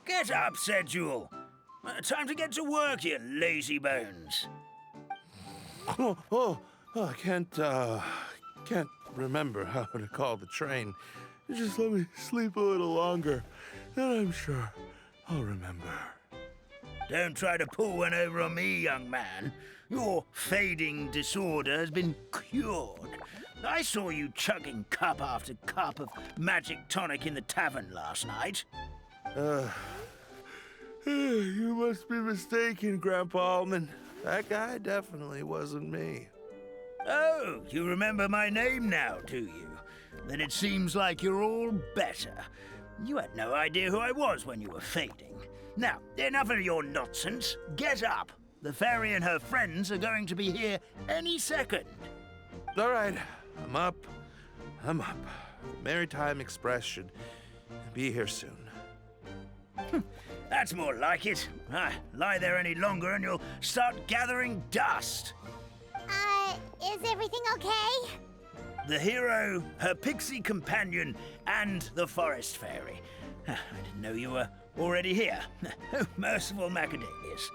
Get up, Sedule. Time to get to work, you lazy bones. I can't remember how to call the train. Just let me sleep a little longer, then I'm sure I'll remember. Don't try to pull one over on me, young man. Your fading disorder has been cured. I saw you chugging cup after cup of magic tonic in the tavern last night. You must be mistaken, Grandpa Almond. That guy definitely wasn't me. Oh, you remember my name now, do you? Then it seems like you're all better. You had no idea who I was when you were fading. Now, enough of your nonsense. Get up. The fairy and her friends are going to be here any second. All right, I'm up. Maritime Express should be here soon. That's more like it. Lie there any longer and you'll start gathering dust. Is everything okay? The hero, her pixie companion, and the forest fairy. I didn't know you were already here. Oh, merciful macadamias.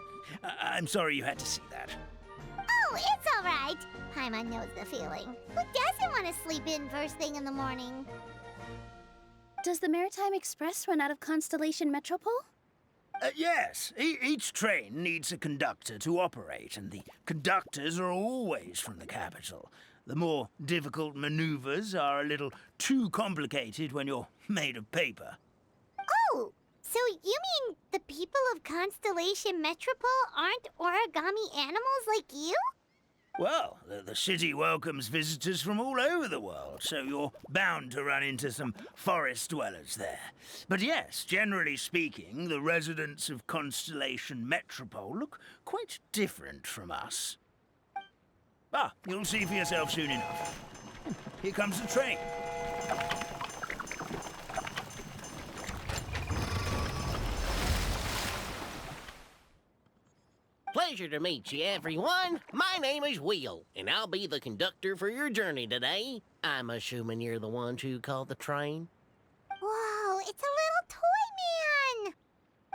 I'm sorry you had to see that. Oh, it's all right. Paimon knows the feeling. Who doesn't want to sleep in first thing in the morning? Does the Maritime Express run out of Constellation Metropole? Yes, each train needs a conductor to operate, and the conductors are always from the capital. The more difficult maneuvers are a little too complicated when you're made of paper. Oh, so you mean the people of Constellation Metropole aren't origami animals like you? Well, the city welcomes visitors from all over the world, so you're bound to run into some forest dwellers there. But yes, generally speaking, the residents of Constellation Metropole look quite different from us. You'll see for yourself soon enough. Here comes the train. Pleasure to meet you, everyone. My name is Will, and I'll be the conductor for your journey today. I'm assuming you're the ones who called the train? Whoa, it's a little toy man!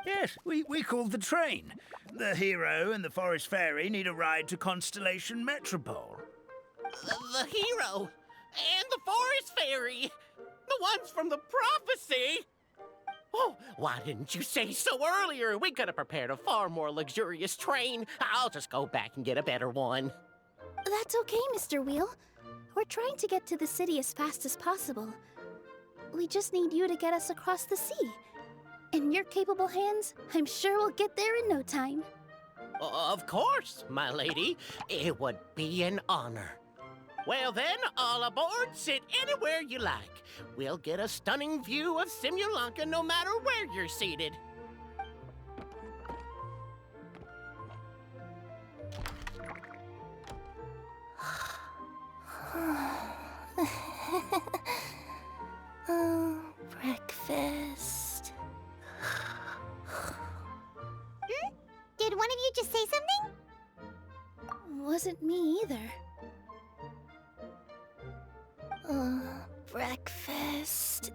Yes, we called the train. The hero and the forest fairy need a ride to Constellation Metropole. The hero and the forest fairy, the ones from the prophecy. Oh, why didn't you say so earlier? We could have prepared a far more luxurious train. I'll just go back and get a better one. That's okay, Mr. Wheel. We're trying to get to the city as fast as possible. We just need you to get us across the sea. In your capable hands, I'm sure we'll get there in no time. Of course, my lady. It would be an honor. Well then, all aboard, sit anywhere you like. We'll get a stunning view of Simulanka no matter where you're seated. Oh, breakfast. Did one of you just say something? Wasn't me either. Breakfast.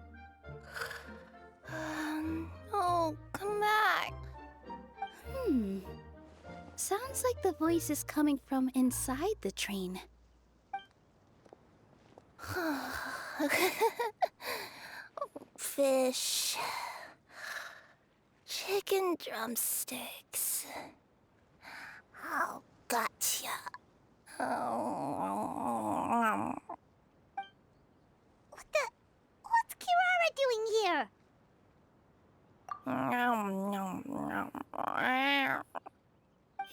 Oh, come back. Sounds like the voice is coming from inside the train. Fish. Chicken drumsticks. Oh, gotcha. What's Kirara doing here?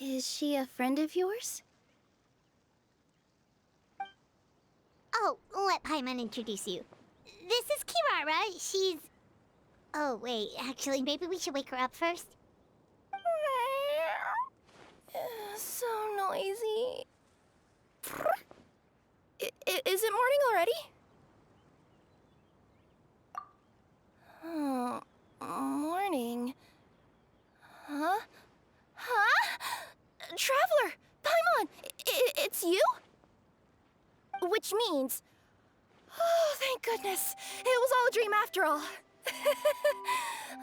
Is she a friend of yours? Oh, let Paimon introduce you. This is Kirara. She's... Oh, wait. Actually, maybe we should wake her up first. So noisy. Is it morning already? Oh, morning. Huh? Traveler! Paimon! It's you? Which means... Oh, thank goodness. It was all a dream after all.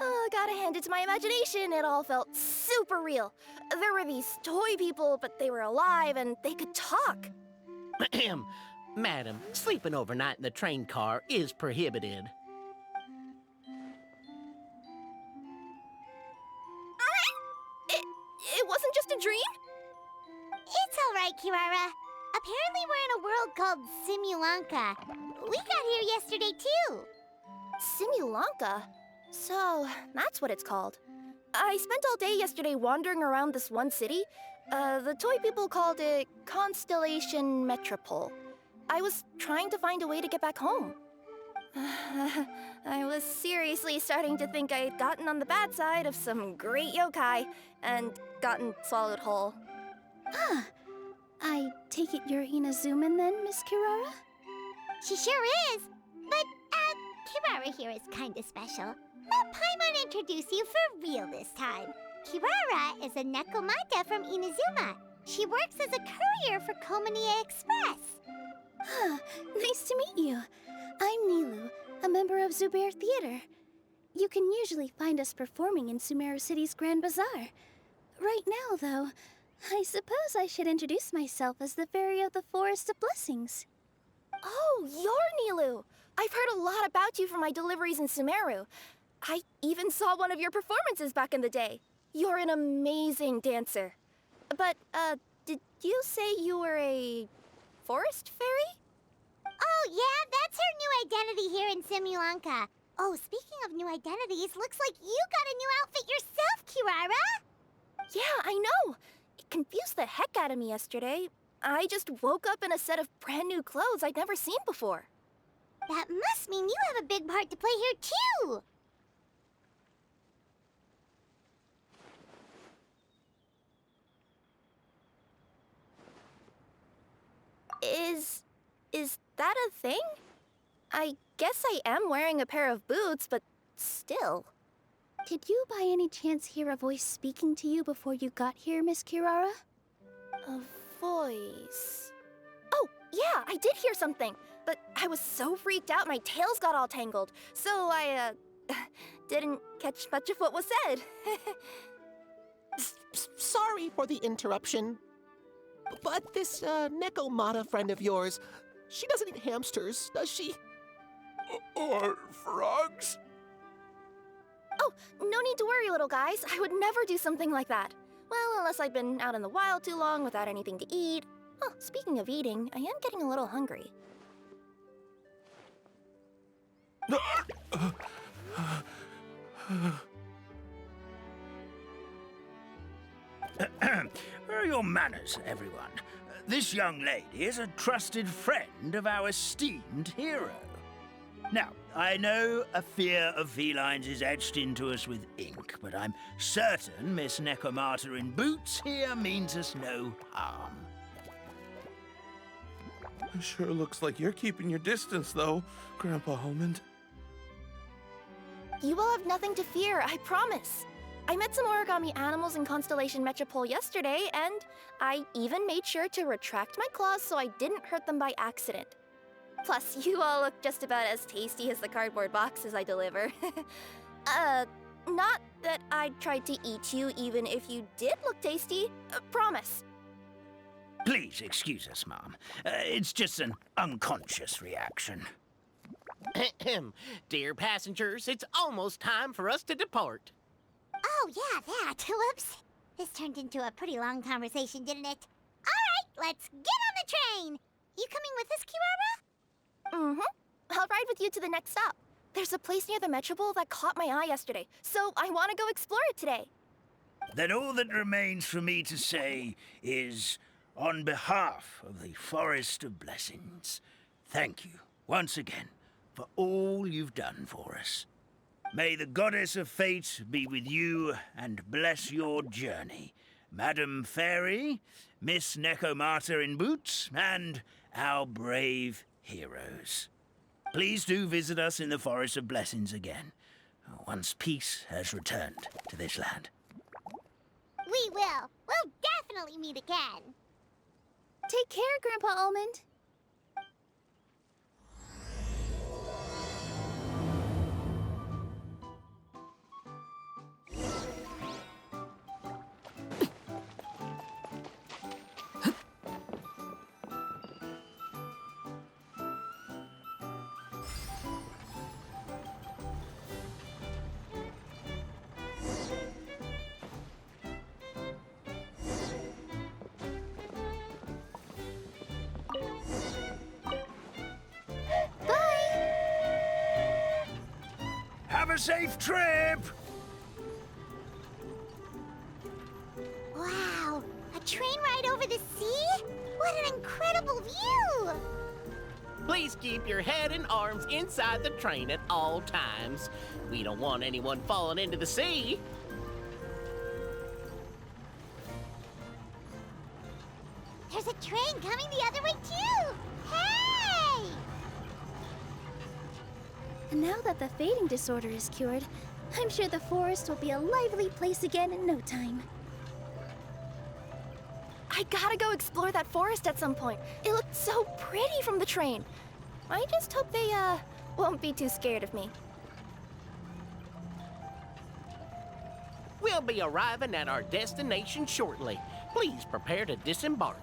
Oh, gotta hand it to my imagination, it all felt super real. There were these toy people, but they were alive and they could talk. Madam, sleeping overnight in the train car is prohibited. It wasn't just a dream? It's all right, Kirara. Apparently we're in a world called Simulanka. We got here yesterday, too. Simulanka? So, that's what it's called. I spent all day yesterday wandering around this one city. The toy people called it Constellation Metropole. I was trying to find a way to get back home. I was seriously starting to think I had gotten on the bad side of some great yokai and gotten swallowed whole. I take it you're Inazuman then, Miss Kirara? She sure is. But, Kirara here is kinda special. Let Paimon introduce you for real this time. Kirara is a Nekomata from Inazuma. She works as a courier for Komanie Express. Nice to meet you. I'm Nilou, a member of Zubair Theater. You can usually find us performing in Sumeru City's Grand Bazaar. Right now, though, I suppose I should introduce myself as the Fairy of the Forest of Blessings. Oh, you're Nilou! I've heard a lot about you from my deliveries in Sumeru. I even saw one of your performances back in the day. You're an amazing dancer. But, did you say you were a forest fairy? Oh, yeah, that's her new identity here in Simulanka. Oh, speaking of new identities, looks like you got a new outfit yourself, Kirara. Yeah, I know. It confused the heck out of me yesterday. I just woke up in a set of brand new clothes I'd never seen before. That must mean you have a big part to play here, too. Is that a thing? I guess I am wearing a pair of boots, but still. Did you by any chance hear a voice speaking to you before you got here, Miss Kirara? A voice... Oh, yeah, I did hear something. But I was so freaked out my tails got all tangled. So I, didn't catch much of what was said. Sorry for the interruption. But this, Nekomata friend of yours, she doesn't eat hamsters, does she? Or frogs? Oh, no need to worry, little guys. I would never do something like that. Well, unless I've been out in the wild too long without anything to eat. Oh, speaking of eating, I am getting a little hungry. Where are your manners, everyone? This young lady is a trusted friend of our esteemed hero. Now, I know a fear of felines is etched into us with ink, but I'm certain Miss Nekomata in boots here means us no harm. It sure looks like you're keeping your distance, though, Grandpa Almond. You will have nothing to fear, I promise. I met some origami animals in Constellation Metropole yesterday, and I even made sure to retract my claws so I didn't hurt them by accident. Plus, you all look just about as tasty as the cardboard boxes I deliver. Not that I tried to eat you even if you did look tasty. Promise. Please excuse us, Mom. It's just an unconscious reaction. Dear passengers, it's almost time for us to depart. Oh, yeah, that. Whoops. This turned into a pretty long conversation, didn't it? All right, let's get on the train. You coming with us, Kirara? Mm-hmm. I'll ride with you to the next stop. There's a place near the Metropole that caught my eye yesterday, so I want to go explore it today. Then all that remains for me to say is, on behalf of the Forest of Blessings, thank you once again for all you've done for us. May the Goddess of Fate be with you and bless your journey, Madam Fairy, Miss Nekomata in boots, and our brave heroes. Please do visit us in the Forest of Blessings again, once peace has returned to this land. We will. We'll definitely meet again. Take care, Grandpa Almond. a safe trip! Wow, a train ride over the sea? What an incredible view! Please keep your head and arms inside the train at all times. We don't want anyone falling into the sea. There's a train coming the other way too! Hey! And now that the fading disorder is cured, I'm sure the forest will be a lively place again in no time. I gotta go explore that forest at some point. It looked so pretty from the train. I just hope they, won't be too scared of me. We'll be arriving at our destination shortly. Please prepare to disembark.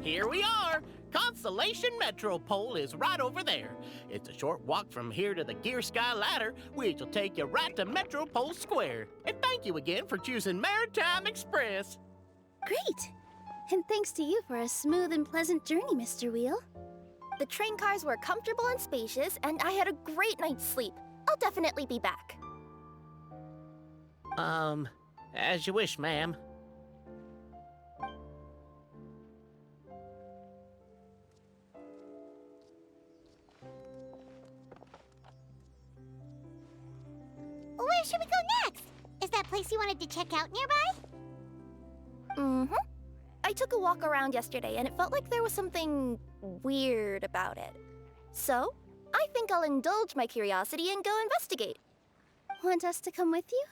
Here we are! Constellation Metropole is right over there. It's a short walk from here to the Gear Sky Ladder, which will take you right to Metropole Square. And thank you again for choosing Maritime Express. Great! And thanks to you for a smooth and pleasant journey, Mr. Wheel. The train cars were comfortable and spacious, and I had a great night's sleep. I'll definitely be back. As you wish, ma'am. Where should we go next? Is that place you wanted to check out nearby? Mm-hmm. I took a walk around yesterday, and it felt like there was something weird about it. So, I think I'll indulge my curiosity and go investigate. Want us to come with you?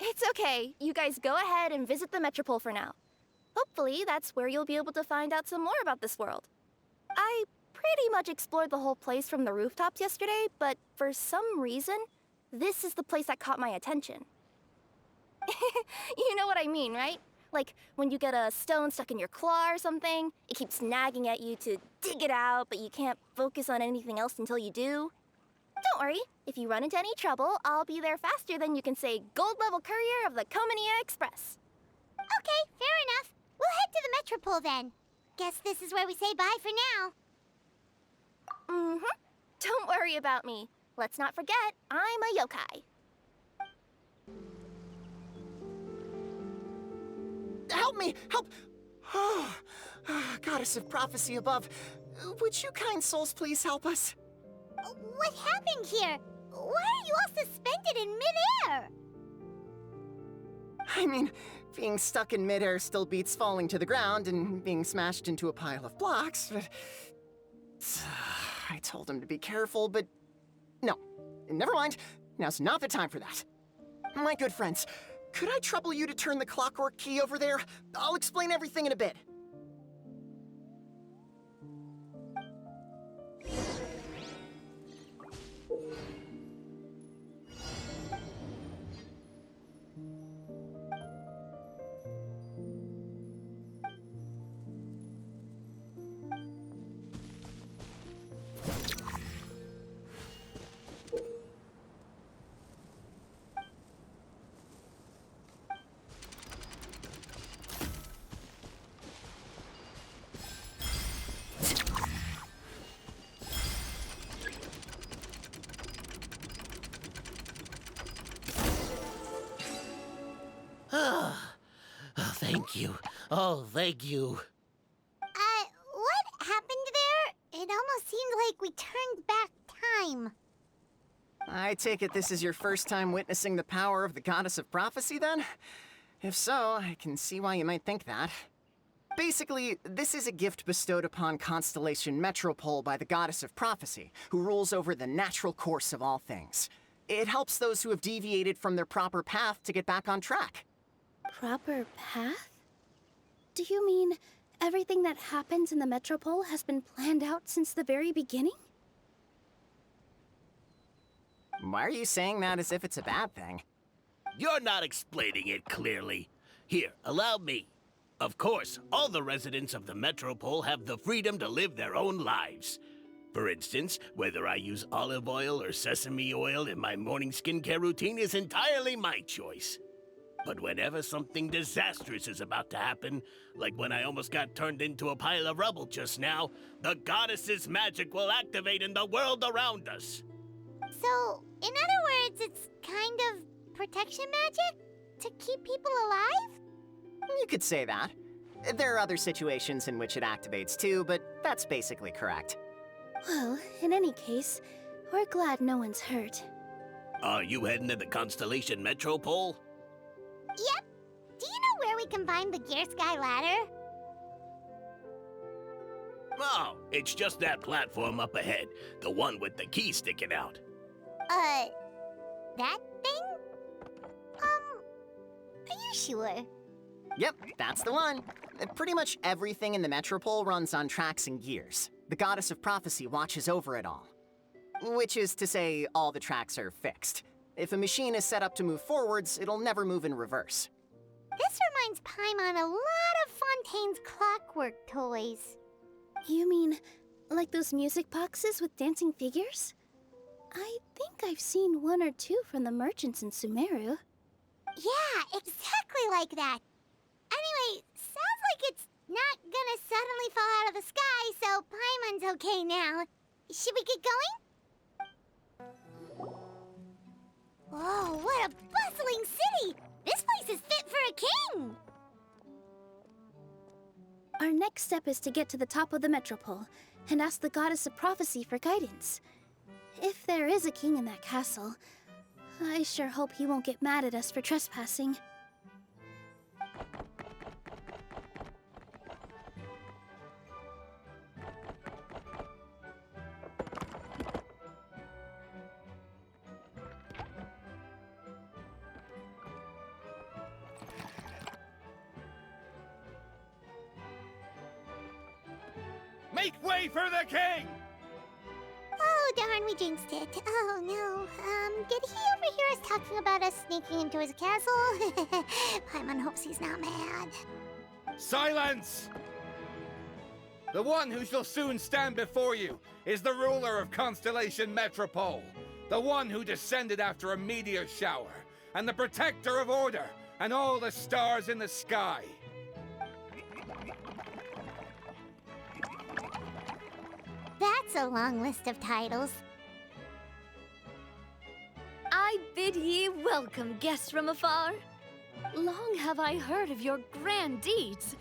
It's okay. You guys go ahead and visit the Metropole for now. Hopefully, that's where you'll be able to find out some more about this world. I pretty much explored the whole place from the rooftops yesterday, but for some reason, this is the place that caught my attention. You know what I mean, right? Like, when you get a stone stuck in your claw or something, it keeps nagging at you to dig it out, but you can't focus on anything else until you do. Don't worry, if you run into any trouble, I'll be there faster than you can say gold level courier of the Comania Express. Okay, fair enough. We'll head to the Metropole then. Guess this is where we say bye for now. Mm-hmm. Don't worry about me. Let's not forget, I'm a yokai. Help me! Help! Oh, Goddess of Prophecy above, would you kind souls please help us? What happened here? Why are you all suspended in midair? I mean, being stuck in midair still beats falling to the ground and being smashed into a pile of blocks, but... I told him to be careful, but... No, never mind. Now's not the time for that. My good friends, could I trouble you to turn the clockwork key over there? I'll explain everything in a bit. Thank you. Oh, thank you. What happened there? It almost seemed like we turned back time. I take it this is your first time witnessing the power of the Goddess of Prophecy, then? If so, I can see why you might think that. Basically, this is a gift bestowed upon Constellation Metropole by the Goddess of Prophecy, who rules over the natural course of all things. It helps those who have deviated from their proper path to get back on track. Proper path? Do you mean everything that happens in the Metropole has been planned out since the very beginning? Why are you saying that as if it's a bad thing? You're not explaining it clearly. Here, allow me. Of course, all the residents of the Metropole have the freedom to live their own lives. For instance, whether I use olive oil or sesame oil in my morning skincare routine is entirely my choice. But whenever something disastrous is about to happen, like when I almost got turned into a pile of rubble just now, the goddess's magic will activate in the world around us. So, in other words, it's kind of protection magic? To keep people alive? You could say that. There are other situations in which it activates too, but that's basically correct. Well, in any case, we're glad no one's hurt. Are you heading to the Constellation Metropole? Yep. Do you know where we can find the Gear Sky Ladder? Oh, it's just that platform up ahead, the one with the key sticking out. That thing? Are you sure? Yep, that's the one. Pretty much everything in the Metropole runs on tracks and gears. The Goddess of Prophecy watches over it all. Which is to say, all the tracks are fixed. If a machine is set up to move forwards, it'll never move in reverse. This reminds Paimon a lot of Fontaine's clockwork toys. You mean, like those music boxes with dancing figures? I think I've seen one or two from the merchants in Sumeru. Yeah, exactly like that. Anyway, sounds like it's not gonna suddenly fall out of the sky, so Paimon's okay now. Should we get going? Whoa, what a bustling city! This place is fit for a king! Our next step is to get to the top of the Metropole and ask the Goddess of Prophecy for guidance. If there is a king in that castle, I sure hope he won't get mad at us for trespassing. Make way for the king! Oh, darn, we jinxed it. Oh, no. Did he overhear us talking about us sneaking into his castle? Paimon hopes he's not mad. Silence! The one who shall soon stand before you is the ruler of Constellation Metropole, the one who descended after a meteor shower, and the protector of order and all the stars in the sky. That's a long list of titles. I bid ye welcome, guests from afar. Long have I heard of your grand deeds.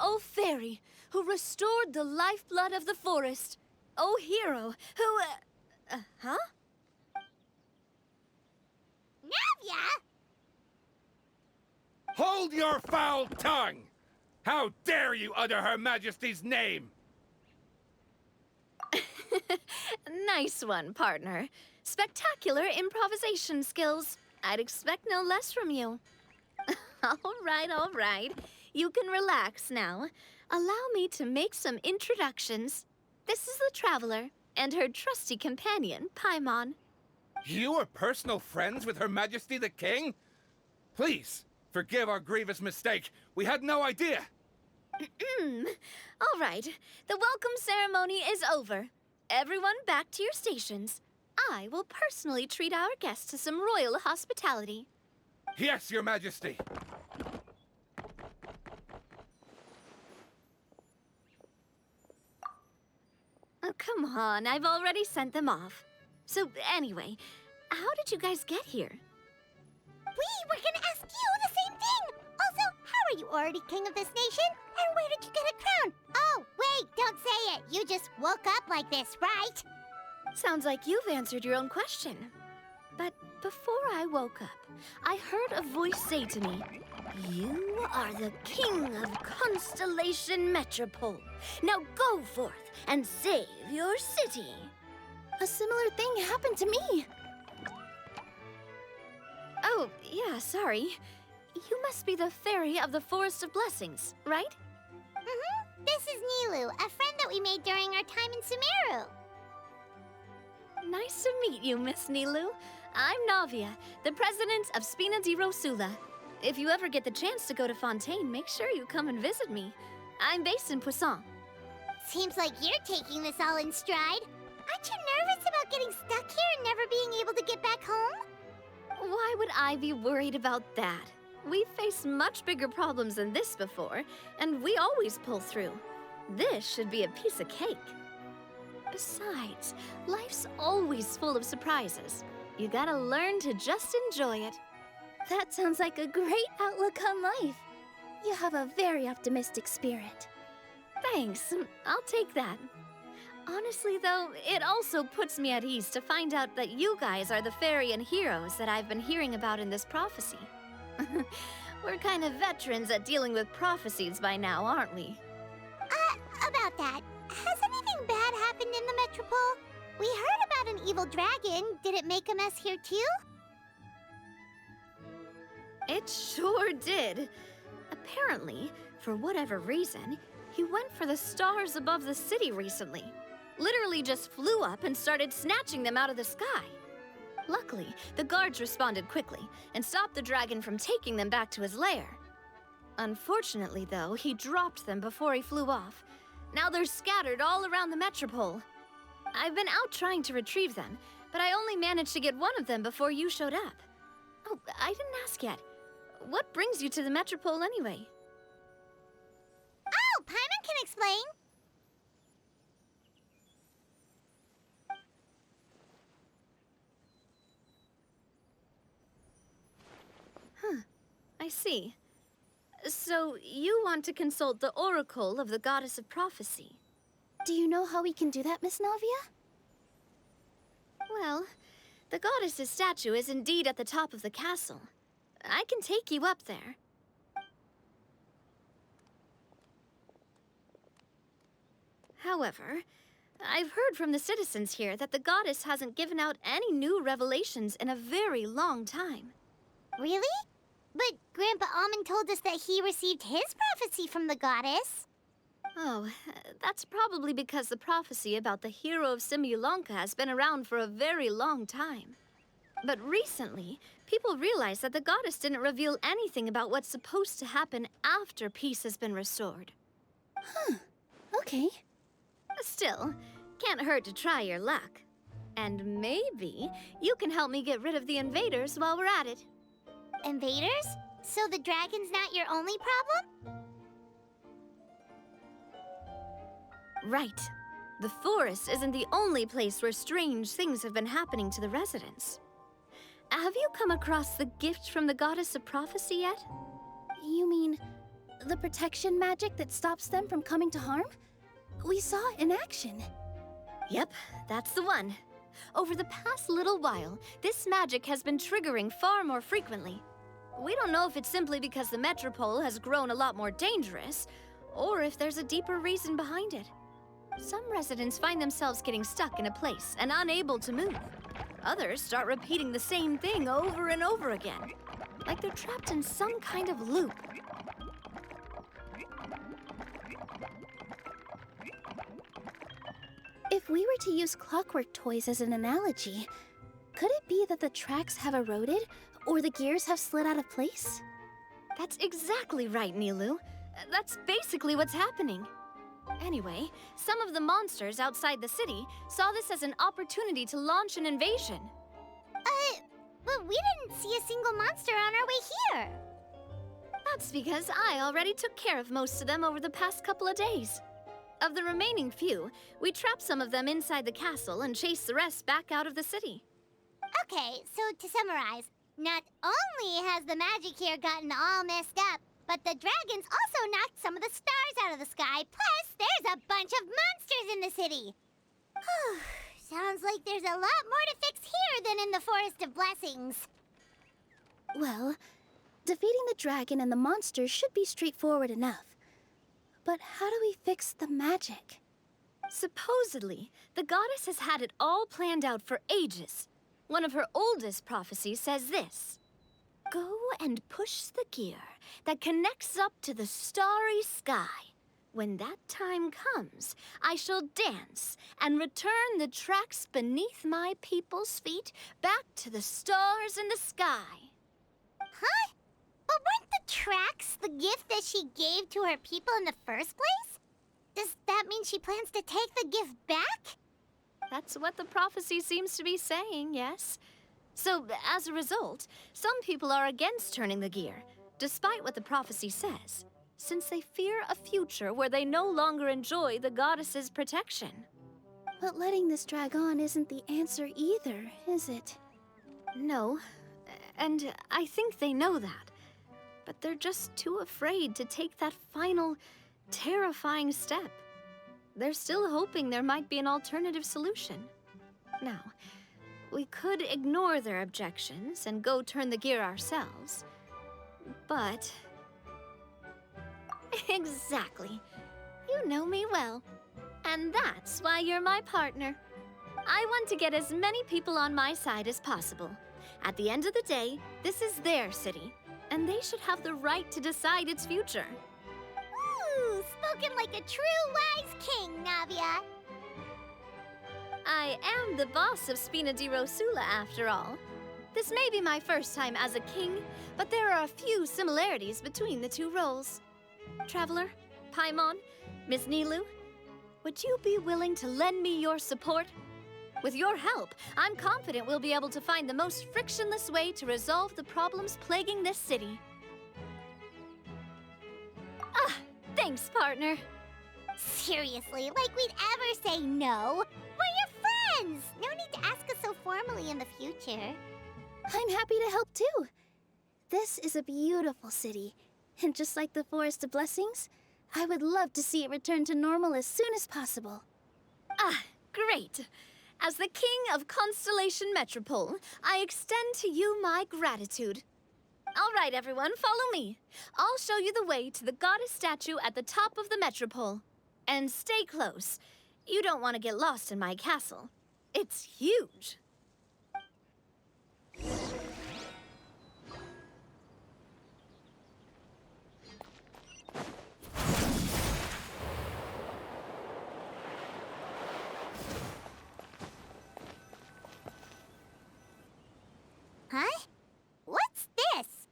O fairy, who restored the lifeblood of the forest. O hero, who, huh? Navia! Hold your foul tongue! How dare you utter Her Majesty's name? Nice one, partner. Spectacular improvisation skills. I'd expect no less from you. All right. You can relax now. Allow me to make some introductions. This is the Traveler, and her trusty companion, Paimon. You are personal friends with Her Majesty the King? Please, forgive our grievous mistake. We had no idea. All right, the welcome ceremony is over. Everyone back to your stations. I will personally treat our guests to some royal hospitality. Yes, Your Majesty. Oh, come on, I've already sent them off. So anyway, how did you guys get here? We were gonna ask you the same thing! Also, how are you already king of this nation? And where did you get a crown? Oh, wait, don't say it. You just woke up like this, right? Sounds like you've answered your own question. But before I woke up, I heard a voice say to me, "You are the king of Constellation Metropole. Now go forth and save your city." A similar thing happened to me. Oh, yeah, sorry. You must be the fairy of the Forest of Blessings, right? This is Nilou, a friend that we made during our time in Sumeru. Nice to meet you, Miss Nilou. I'm Navia, the president of Spina di Rosula. If you ever get the chance to go to Fontaine, make sure you come and visit me. I'm based in Poisson. Seems like you're taking this all in stride. Aren't you nervous about getting stuck here and never being able to get back home? Why would I be worried about that? We've faced much bigger problems than this before, and we always pull through. This should be a piece of cake. Besides, life's always full of surprises. You gotta learn to just enjoy it. That sounds like a great outlook on life. You have a very optimistic spirit. Thanks, I'll take that. Honestly, though, it also puts me at ease to find out that you guys are the fairy and heroes that I've been hearing about in this prophecy. We're kind of veterans at dealing with prophecies by now, aren't we? About that, has anything bad happened in the Metropole? We heard about an evil dragon. Did it make a mess here too? It sure did. Apparently, for whatever reason, he went for the stars above the city recently. Literally just flew up and started snatching them out of the sky. Luckily, the guards responded quickly and stopped the dragon from taking them back to his lair. Unfortunately, though, he dropped them before he flew off. Now they're scattered all around the Metropole. I've been out trying to retrieve them, but I only managed to get one of them before you showed up. Oh, I didn't ask yet. What brings you to the Metropole anyway? Oh, Paimon can explain. I see. So, you want to consult the Oracle of the Goddess of Prophecy? Do you know how we can do that, Miss Navia? Well, the goddess's statue is indeed at the top of the castle. I can take you up there. However, I've heard from the citizens here that the goddess hasn't given out any new revelations in a very long time. Really? But Grandpa Almond told us that he received his prophecy from the goddess. Oh, that's probably because the prophecy about the hero of Simulanka has been around for a very long time. But recently, people realized that the goddess didn't reveal anything about what's supposed to happen after peace has been restored. Okay. Still, can't hurt to try your luck. And maybe you can help me get rid of the invaders while we're at it. Invaders? So the dragon's not your only problem? Right. The forest isn't the only place where strange things have been happening to the residents. Have you come across the gift from the Goddess of Prophecy yet? You mean the protection magic that stops them from coming to harm? We saw it in action. Yep, that's the one. Over the past little while, this magic has been triggering far more frequently. We don't know if it's simply because the Metropole has grown a lot more dangerous, or if there's a deeper reason behind it. Some residents find themselves getting stuck in a place and unable to move. Others start repeating the same thing over and over again, like they're trapped in some kind of loop. If we were to use clockwork toys as an analogy, could it be that the tracks have eroded or the gears have slid out of place? That's exactly right, Nilou. That's basically what's happening. Anyway, some of the monsters outside the city saw this as an opportunity to launch an invasion. But we didn't see a single monster on our way here. That's because I already took care of most of them over the past couple of days. Of the remaining few, we trapped some of them inside the castle and chased the rest back out of the city. Okay, so to summarize, not only has the magic here gotten all messed up, but the dragons also knocked some of the stars out of the sky, plus there's a bunch of monsters in the city. Sounds like there's a lot more to fix here than in the Forest of Blessings. Well, defeating the dragon and the monsters should be straightforward enough. But how do we fix the magic? Supposedly, the goddess has had it all planned out for ages. One of her oldest prophecies says this: "Go and push the gear that connects up to the starry sky. When that time comes, I shall dance and return the tracks beneath my people's feet back to the stars in the sky." Huh? But weren't the tracks the gift that she gave to her people in the first place? Does that mean she plans to take the gift back? That's what the prophecy seems to be saying, yes. So, as a result, some people are against turning the gear, despite what the prophecy says, since they fear a future where they no longer enjoy the goddess's protection. But letting this drag on isn't the answer either, is it? No, and I think they know that. But they're just too afraid to take that final, terrifying step. They're still hoping there might be an alternative solution. Now, we could ignore their objections and go turn the gear ourselves, but... Exactly. You know me well. And that's why you're my partner. I want to get as many people on my side as possible. At the end of the day, this is their city, and they should have the right to decide its future. Ooh, spoken like a true wise king, Navia. I am the boss of Spina di Rosula, after all. This may be my first time as a king, but there are a few similarities between the two roles. Traveler, Paimon, Miss Nilou, would you be willing to lend me your support? With your help, I'm confident we'll be able to find the most frictionless way to resolve the problems plaguing this city. Ah, thanks, partner. Seriously, like we'd ever say no. We're your friends. No need to ask us so formally in the future. I'm happy to help too. This is a beautiful city, and just like the Forest of Blessings, I would love to see it return to normal as soon as possible. Ah, great. As the King of Constellation Metropole, I extend to you my gratitude. All right, everyone, follow me. I'll show you the way to the goddess statue at the top of the Metropole. And stay close. You don't want to get lost in my castle. It's huge. Huh? What's this?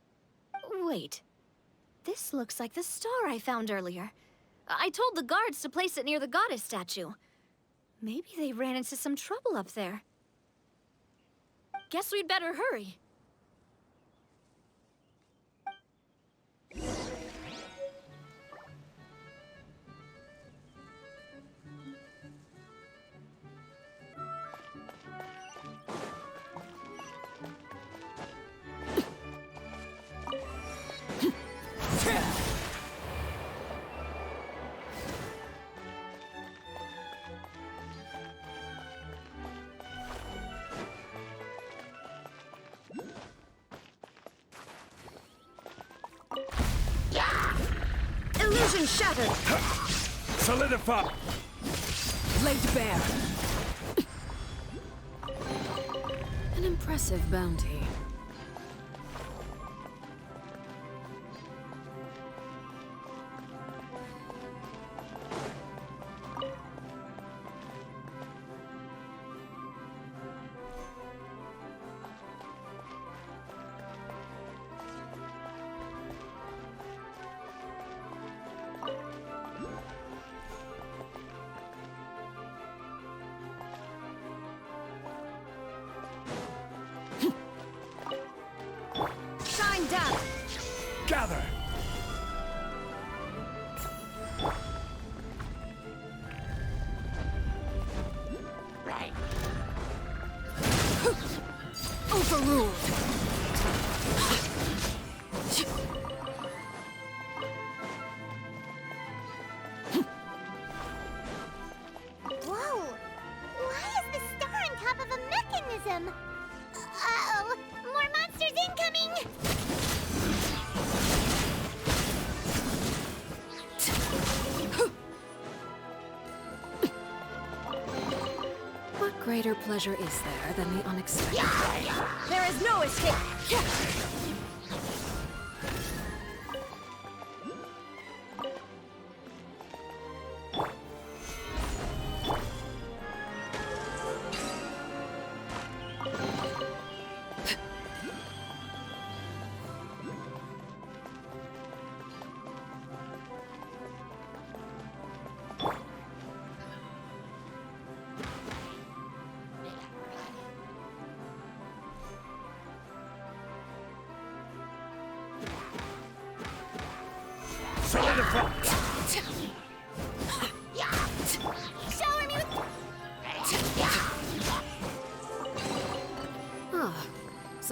Wait. This looks like the star I found earlier. I told the guards to place it near the goddess statue. Maybe they ran into some trouble up there. Guess we'd better hurry. Illusion shattered! Solidify! Laid bare. An impressive bounty. Shine down! Gather! Overruled. Whoa! Why is the star on top of a mechanism? Uh-oh! More monsters incoming! What greater pleasure is there than the unexpected? There is no escape!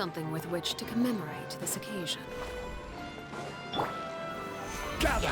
something with which to commemorate this occasion. Gather!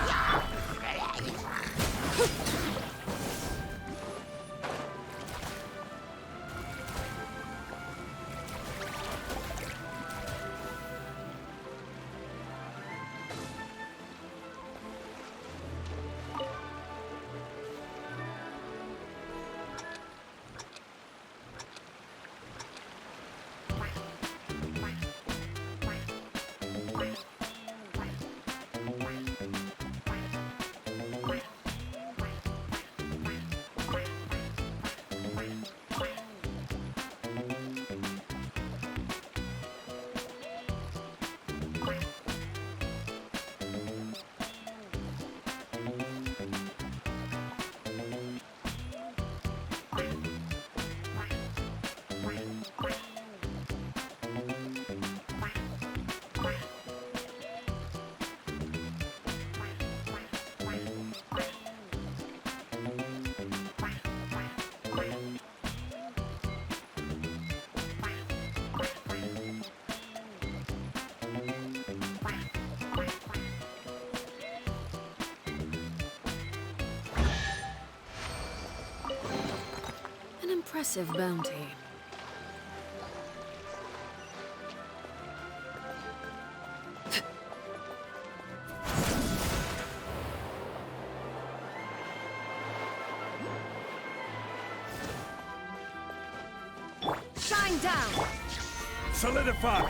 An impressive bounty. Shine down! Solidify!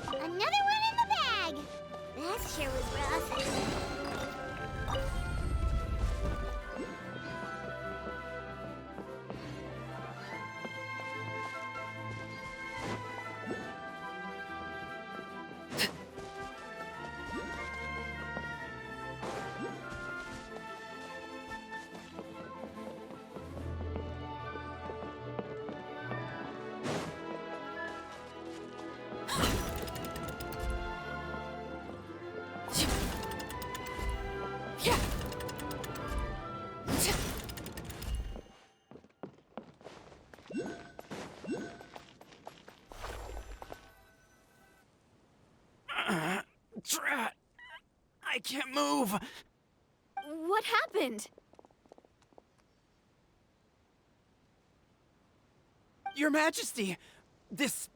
Another one in the bag! That sure was rough. Drat! I can't move! What happened? Your Majesty! This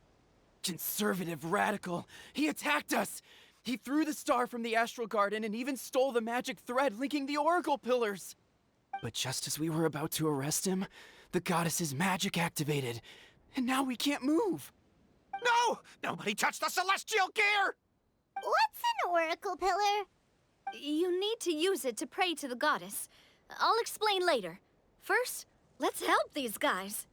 conservative radical, he attacked us! He threw the star from the Astral Garden and even stole the magic thread linking the Oracle Pillars! But just as we were about to arrest him, the goddess's magic activated, and now we can't move! No! Nobody touched the celestial gear! What's an oracle pillar? You need to use it to pray to the goddess. I'll explain later. First, let's help these guys.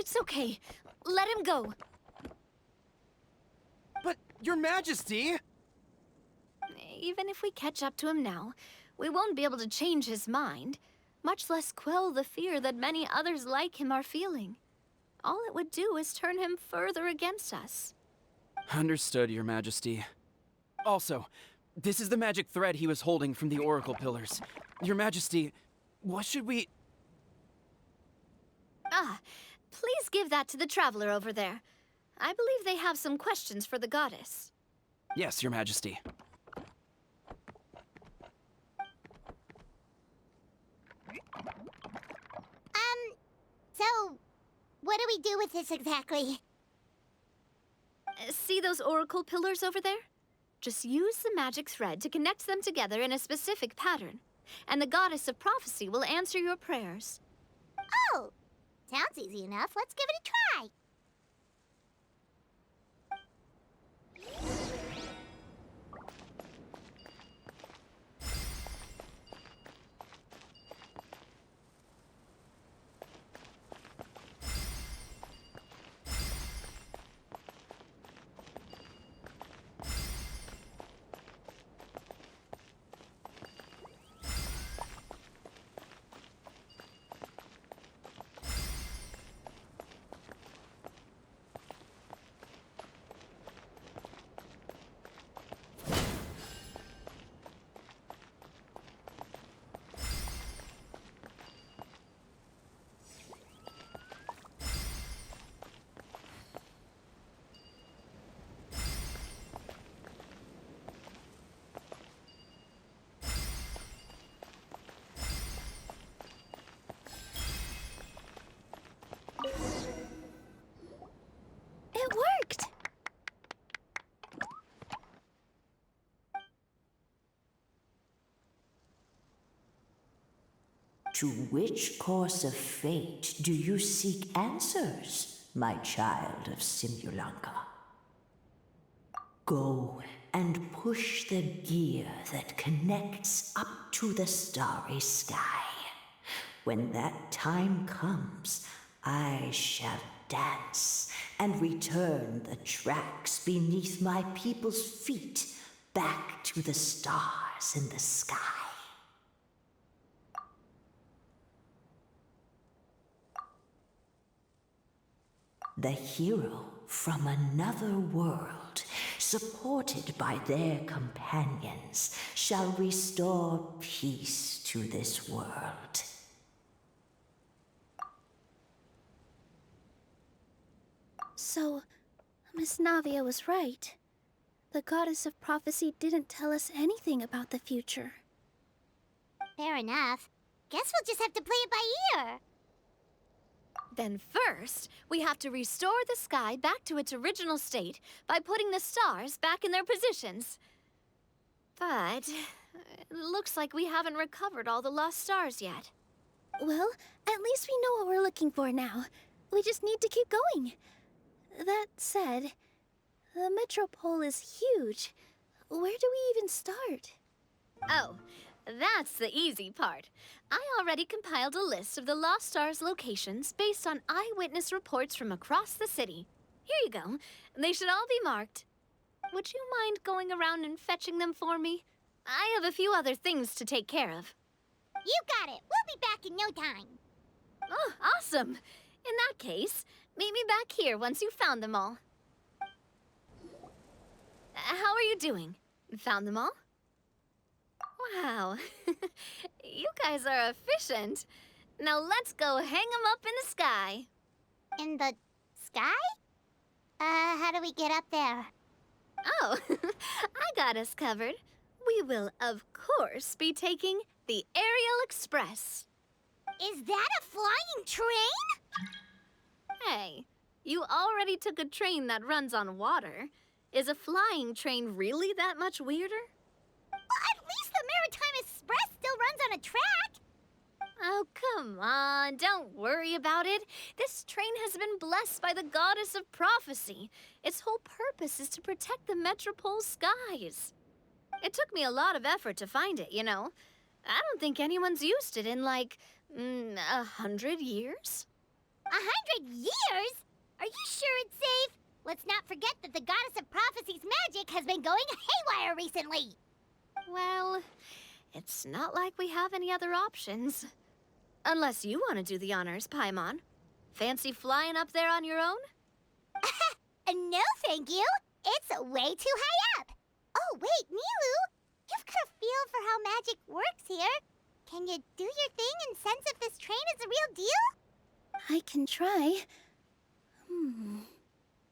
It's okay. Let him go. But, Your Majesty! Even if we catch up to him now, we won't be able to change his mind, much less quell the fear that many others like him are feeling. All it would do is turn him further against us. Understood, Your Majesty. Also, this is the magic thread he was holding from the Oracle Pillars. Your Majesty, what should we... Ah, please give that to the traveler over there. I believe they have some questions for the goddess. Yes, Your Majesty. So, what do we do with this exactly? See those oracle pillars over there? Just use the magic thread to connect them together in a specific pattern, and the goddess of prophecy will answer your prayers. Oh, sounds easy enough. Let's give it a try. It worked! To which course of fate do you seek answers, my child of Simulanka? Go and push the gear that connects up to the starry sky. When that time comes, I shall dance and return the tracks beneath my people's feet back to the stars in the sky. The hero from another world, supported by their companions, shall restore peace to this world. So, Miss Navia was right. The goddess of prophecy didn't tell us anything about the future. Fair enough. Guess we'll just have to play it by ear. Then first, we have to restore the sky back to its original state by putting the stars back in their positions. But it looks like we haven't recovered all the lost stars yet. Well, at least we know what we're looking for now. We just need to keep going. That said, the metropole is huge. Where do we even start? Oh, that's the easy part. I already compiled a list of the Lost Stars locations based on eyewitness reports from across the city. Here you go. They should all be marked. Would you mind going around and fetching them for me? I have a few other things to take care of. You got it. We'll be back in no time. Oh, awesome. In that case, meet me back here once you've found them all. How are you doing? Found them all? Wow. You guys are efficient. Now let's go hang them up in the sky. In the sky? How do we get up there? Oh, I got us covered. We will, of course, be taking the Aerial Express. Is that a flying train? Hey, you already took a train that runs on water. Is a flying train really that much weirder? Well, at least the Maritime Express still runs on a track. Oh, come on, don't worry about it. This train has been blessed by the goddess of prophecy. Its whole purpose is to protect the metropole's skies. It took me a lot of effort to find it, you know. I don't think anyone's used it in, like, 100 years. 100 years? Are you sure it's safe? Let's not forget that the Goddess of Prophecy's magic has been going haywire recently. Well, it's not like we have any other options. Unless you want to do the honors, Paimon. Fancy flying up there on your own? No, thank you. It's way too high up. Oh, wait, Nilou. You've got a feel for how magic works here. Can you do your thing and sense if this train is a real deal? I can try.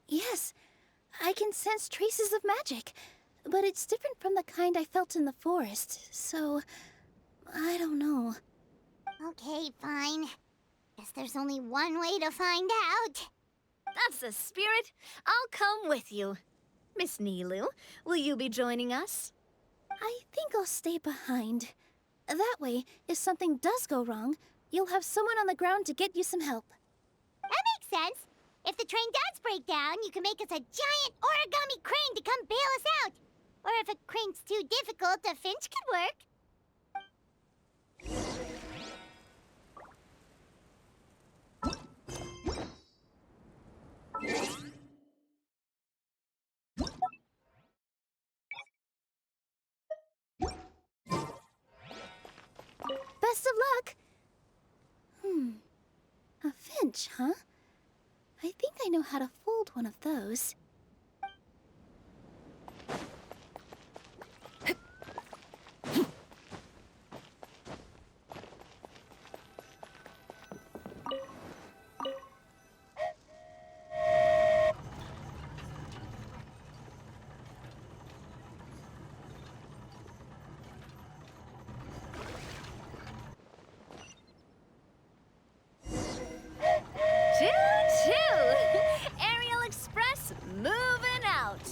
Yes, I can sense traces of magic, but it's different from the kind I felt in the forest, so I don't know. Okay, fine. Guess there's only one way to find out. That's the spirit. I'll come with you. Miss Nilou, will you be joining us? I think I'll stay behind. That way, if something does go wrong, you'll have someone on the ground to get you some help. That makes sense. If the train does break down, you can make us a giant origami crane to come bail us out. Or if a crane's too difficult, a finch could work. Best of luck! A finch, huh? I think I know how to fold one of those. Choo-choo! Aerial Express moving out.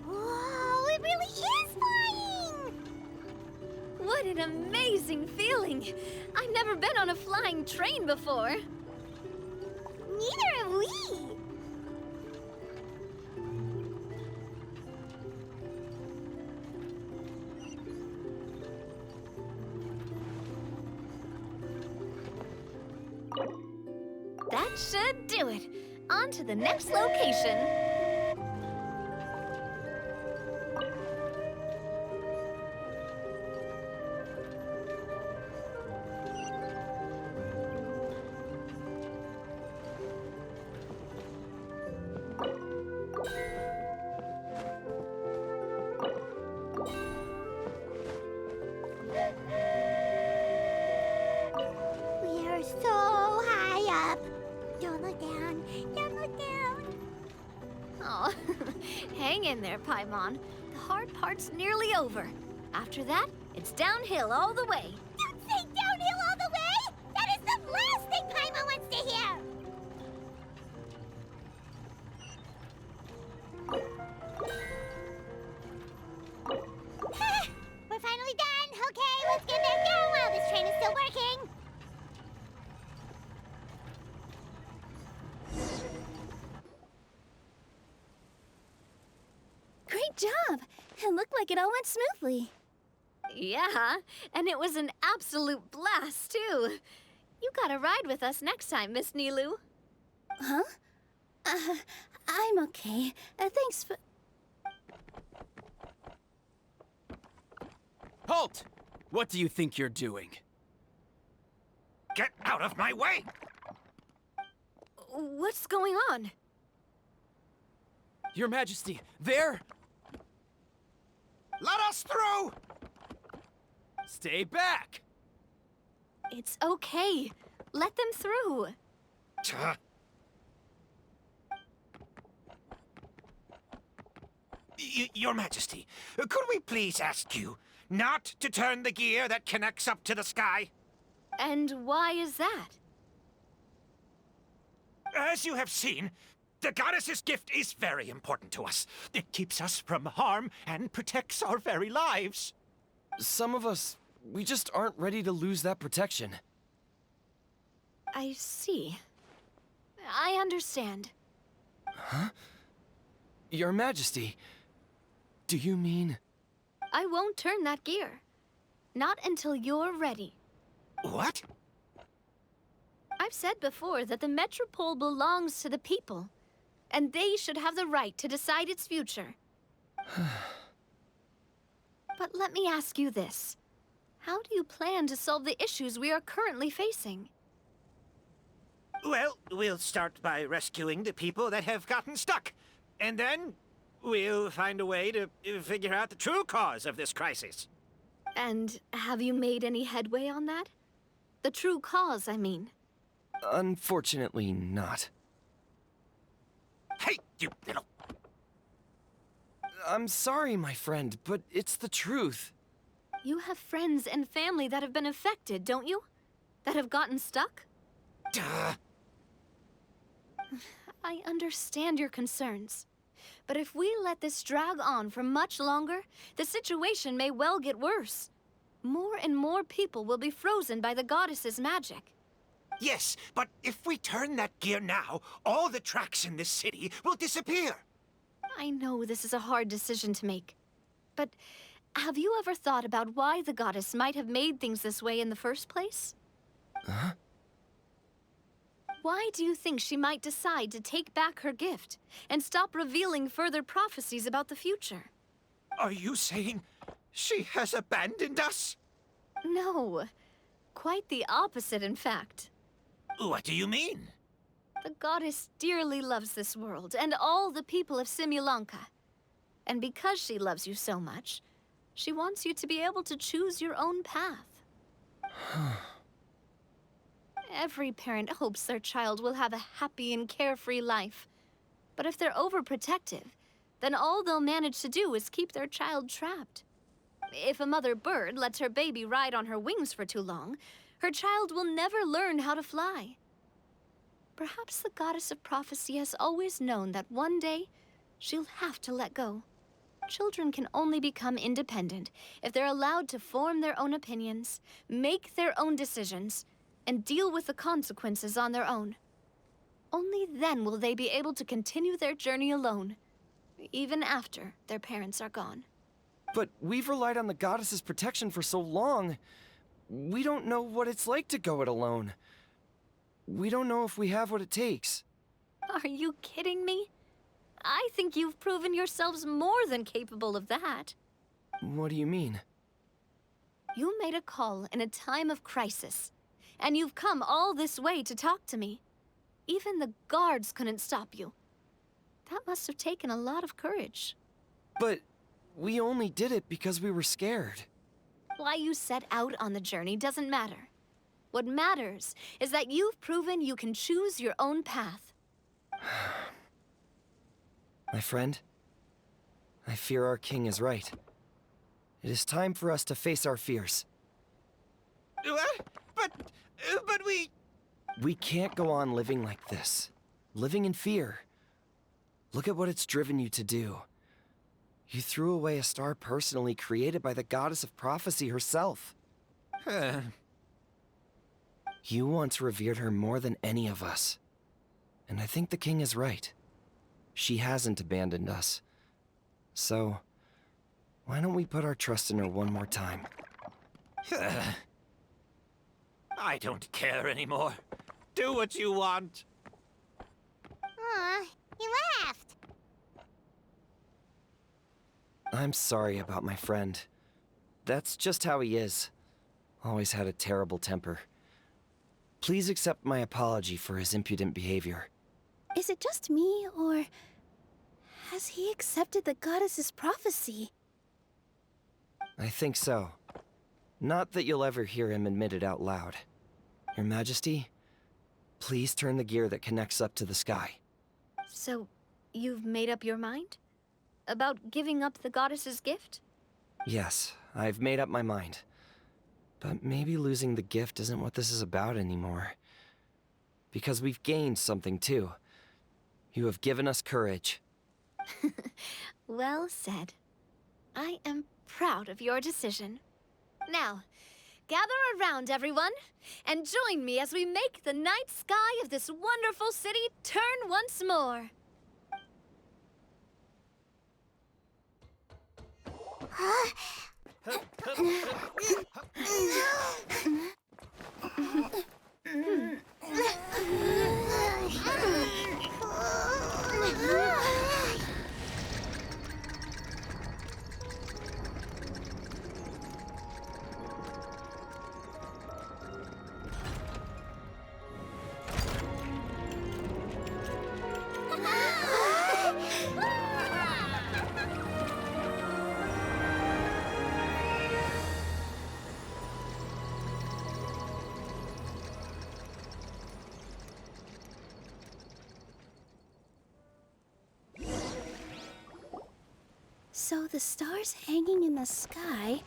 Whoa, it really is flying! What an amazing feeling. I've never been on a flying train before. Neither have we. That should do it. On to the next location. We are so high up. Don't look down. Don't look down. Oh, hang in there, Paimon. The hard part's nearly over. After that, it's downhill all the way. Don't say downhill all the way! That is the last thing Paimon wants to hear! We're finally done! Okay, let's get back down while this train is still working! Great job! It looked like it all went smoothly. Yeah, and it was an absolute blast, too. You gotta ride with us next time, Miss Nilou. Huh? I'm okay. Thanks for... Halt! What do you think you're doing? Get out of my way! What's going on? Your Majesty, there! Let us through! Stay back! It's okay. Let them through. Your Majesty, could we please ask you not to turn the gear that connects up to the sky? And why is that? As you have seen, the goddess's gift is very important to us. It keeps us from harm and protects our very lives. Some of us, we just aren't ready to lose that protection. I see. I understand. Huh? Your Majesty, do you mean... I won't turn that gear. Not until you're ready. What? I I've said before that the metropole belongs to the people, and they should have the right to decide its future. But let me ask you this. How do you plan to solve the issues we are currently facing? Well, we'll start by rescuing the people that have gotten stuck. And then we'll find a way to figure out the true cause of this crisis. And have you made any headway on that? The true cause, I mean. Unfortunately not. Hey, you little... I'm sorry, my friend, but it's the truth. You have friends and family that have been affected, don't you? That have gotten stuck? Duh. I understand your concerns. But if we let this drag on for much longer, the situation may well get worse. More and more people will be frozen by the goddess's magic. Yes, but if we turn that gear now, all the tracks in this city will disappear. I know this is a hard decision to make. But have you ever thought about why the goddess might have made things this way in the first place? Huh? Why do you think she might decide to take back her gift and stop revealing further prophecies about the future? Are you saying she has abandoned us? No. Quite the opposite, in fact. What do you mean? The goddess dearly loves this world and all the people of Simulanka. And because she loves you so much, she wants you to be able to choose your own path. Every parent hopes their child will have a happy and carefree life. But if they're overprotective, then all they'll manage to do is keep their child trapped. If a mother bird lets her baby ride on her wings for too long, her child will never learn how to fly. Perhaps the goddess of prophecy has always known that one day she'll have to let go. Children can only become independent if they're allowed to form their own opinions, make their own decisions, and deal with the consequences on their own. Only then will they be able to continue their journey alone, even after their parents are gone. But we've relied on the goddess's protection for so long. We don't know what it's like to go it alone. We don't know if we have what it takes. Are you kidding me? I think you've proven yourselves more than capable of that. What do you mean? You made a call in a time of crisis, and you've come all this way to talk to me. Even the guards couldn't stop you. That must have taken a lot of courage. But we only did it because we were scared. Why you set out on the journey doesn't matter. What matters is that you've proven you can choose your own path. My friend, I fear our king is right. It is time for us to face our fears. What? But we... We can't go on living like this. Living in fear. Look at what it's driven you to do. You threw away a star personally created by the goddess of prophecy herself. You once revered her more than any of us. And I think the king is right. She hasn't abandoned us. So, why don't we put our trust in her one more time? I don't care anymore. Do what you want. Aw, he laughed. I'm sorry about my friend. That's just how he is. Always had a terrible temper. Please accept my apology for his impudent behavior. Is it just me, or has he accepted the goddess's prophecy? I think so. Not that you'll ever hear him admit it out loud. Your Majesty, please turn the gear that connects up to the sky. So, you've made up your mind? About giving up the goddess's gift? Yes, I've made up my mind. But maybe losing the gift isn't what this is about anymore. Because we've gained something too. You have given us courage. Well said. I am proud of your decision. Now, gather around, everyone, and join me as we make the night sky of this wonderful city turn once more. So the stars hanging in the sky,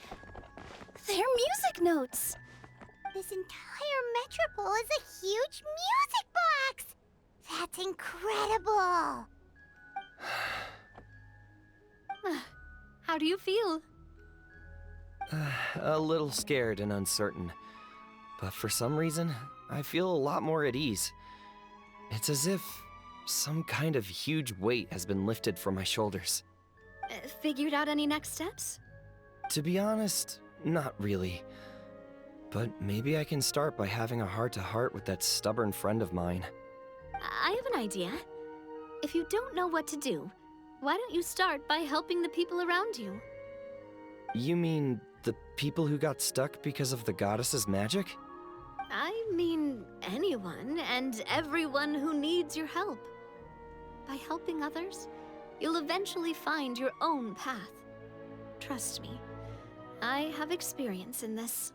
they're music notes. This entire metropole is a huge music box! That's incredible! How do you feel? A little scared and uncertain. But for some reason, I feel a lot more at ease. It's as if some kind of huge weight has been lifted from my shoulders. Figured out any next steps? To be honest, not really. But maybe I can start by having a heart-to-heart with that stubborn friend of mine. I have an idea. If you don't know what to do, why don't you start by helping the people around you? You mean the people who got stuck because of the goddess's magic? I mean anyone and everyone who needs your help. By helping others, you'll eventually find your own path. Trust me, I have experience in this.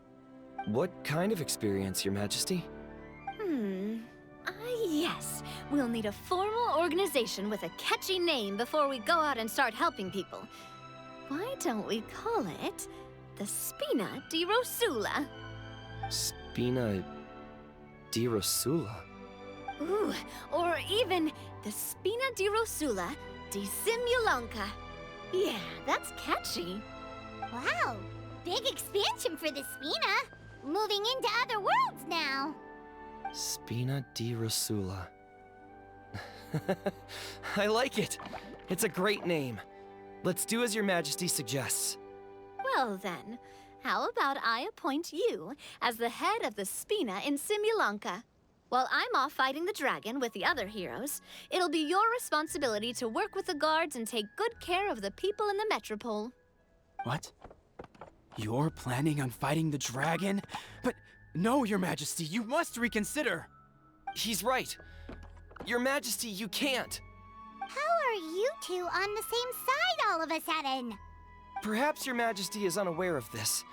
What kind of experience, Your Majesty? Yes. We'll need a formal organization with a catchy name before we go out and start helping people. Why don't we call it the Spina di Rosula? Spina di Rosula? Ooh, or even the Spina di Rosula di Simulanka. Yeah, that's catchy. Wow, big expansion for the Spina. Moving into other worlds now. Spina di Rosula. I like it. It's a great name. Let's do as Your Majesty suggests. Well then, how about I appoint you as the head of the Spina in Simulanka? While I'm off fighting the dragon with the other heroes, it'll be your responsibility to work with the guards and take good care of the people in the metropole. What? You're planning on fighting the dragon? But no, Your Majesty, you must reconsider. He's right. Your Majesty, you can't. How are you two on the same side all of a sudden? Perhaps Your Majesty is unaware of this.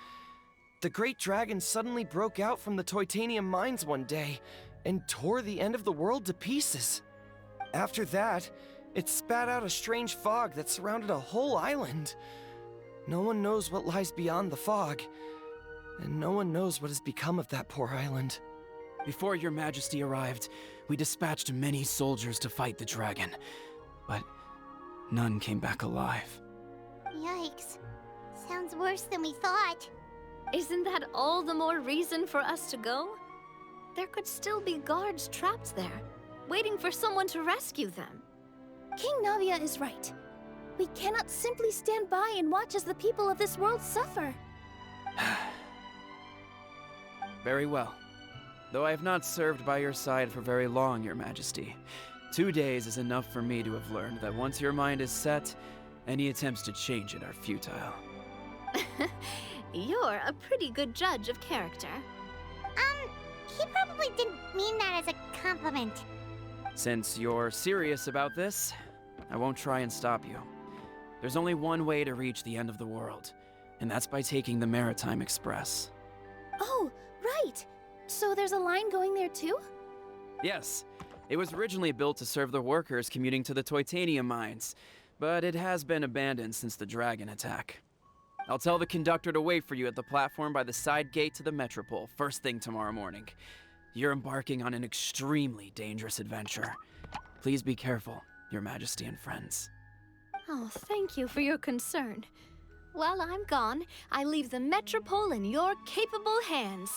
The great dragon suddenly broke out from the Titanium mines one day and tore the end of the world to pieces. After that, it spat out a strange fog that surrounded a whole island. No one knows what lies beyond the fog, and no one knows what has become of that poor island. Before Your Majesty arrived, we dispatched many soldiers to fight the dragon, but none came back alive. Yikes. Sounds worse than we thought. Isn't that all the more reason for us to go? There could still be guards trapped there, waiting for someone to rescue them. King Navia is right. We cannot simply stand by and watch as the people of this world suffer. Very well. Though I have not served by your side for very long, Your Majesty, 2 days is enough for me to have learned that once your mind is set, any attempts to change it are futile. You're a pretty good judge of character. He probably didn't mean that as a compliment. Since you're serious about this, I won't try and stop you. There's only one way to reach the end of the world, and that's by taking the Maritime Express. Oh, right. So there's a line going there too? Yes, it was originally built to serve the workers commuting to the Titanium mines, but it has been abandoned since the dragon attack. I'll tell the conductor to wait for you at the platform by the side gate to the Metropole first thing tomorrow morning. You're embarking on an extremely dangerous adventure. Please be careful, Your Majesty and friends. Oh, thank you for your concern. While I'm gone, I leave the Metropole in your capable hands.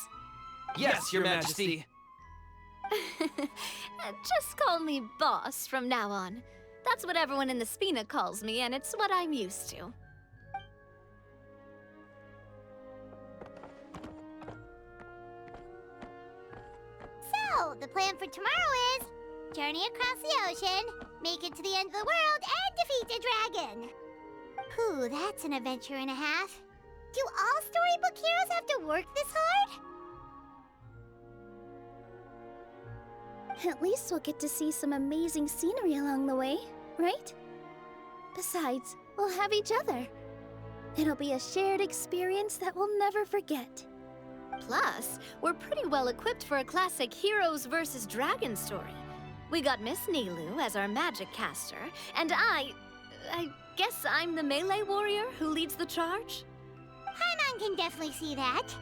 Yes, Your Majesty. Just call me boss from now on. That's what everyone in the Spina calls me, and it's what I'm used to. So, the plan for tomorrow is journey across the ocean, make it to the end of the world, and defeat a dragon. Whew, that's an adventure and a half. Do all storybook heroes have to work this hard? At least we'll get to see some amazing scenery along the way, right? Besides, we'll have each other. It'll be a shared experience that we'll never forget. Plus, we're pretty well equipped for a classic heroes versus dragons story. We got Miss Nilou as our magic caster, and I guess I'm the melee warrior who leads the charge? Paimon can definitely see that.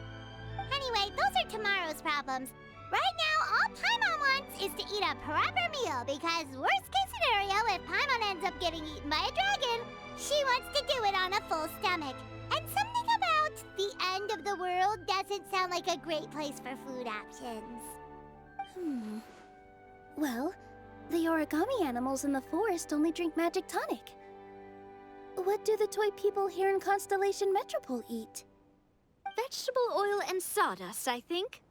Anyway, those are tomorrow's problems. Right now, all Paimon wants is to eat a proper meal, because worst case scenario, if Paimon ends up getting eaten by a dragon, she wants to do it on a full stomach. And something about the end of the world doesn't sound like a great place for food options. Well, the origami animals in the forest only drink magic tonic. What do the toy people here in Constellation Metropole eat? Vegetable oil and sawdust, I think.